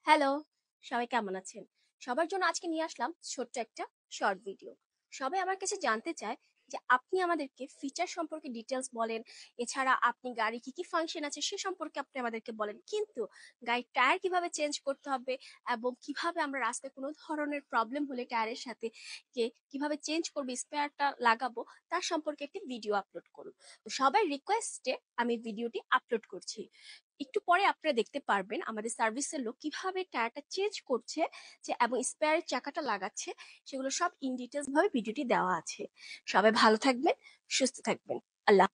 Hello, সবাই কেমন আছেন? সবার জন্য আজকে নিয়ে আসলাম ছোট্ট একটা শর্ট ভিডিও। সবাই আমার কাছে জানতে চায় যে আপনি আমাদেরকে ফিচার সম্পর্কে ডিটেইলস বলেন। এছাড়া আপনি গাড়ি কি ফাংশন আছে সে সম্পর্কে আপনি আমাদেরকে বলেন। কিন্তু গাড়ির টায়ার কিভাবে চেঞ্জ করতে হবে এবং কিভাবে আমরা রাস্তায় কোনো ধরনের প্রবলেম হলে টায়ারের সাথে কিভাবে চেঞ্জ করব, স্পেয়ারটা লাগাবো তার সম্পর্কে একটি ভিডিও আপলোড করুন। তো সবার রিকোয়েস্টে আমি ভিডিওটি আপলোড করছি। একটু পরে আপনারা দেখতে পারবেন আমাদের সার্ভিসের লোক কিভাবে টায়ারটা চেঞ্জ করছে এবং স্পেয়ার চাকাটা লাগাচ্ছে, সেগুলো সব ইন ডিটেলস ভাবে ভিডিওটি দেওয়া আছে। সবাই ভালো থাকবেন, সুস্থ থাকবেন। আল্লাহ।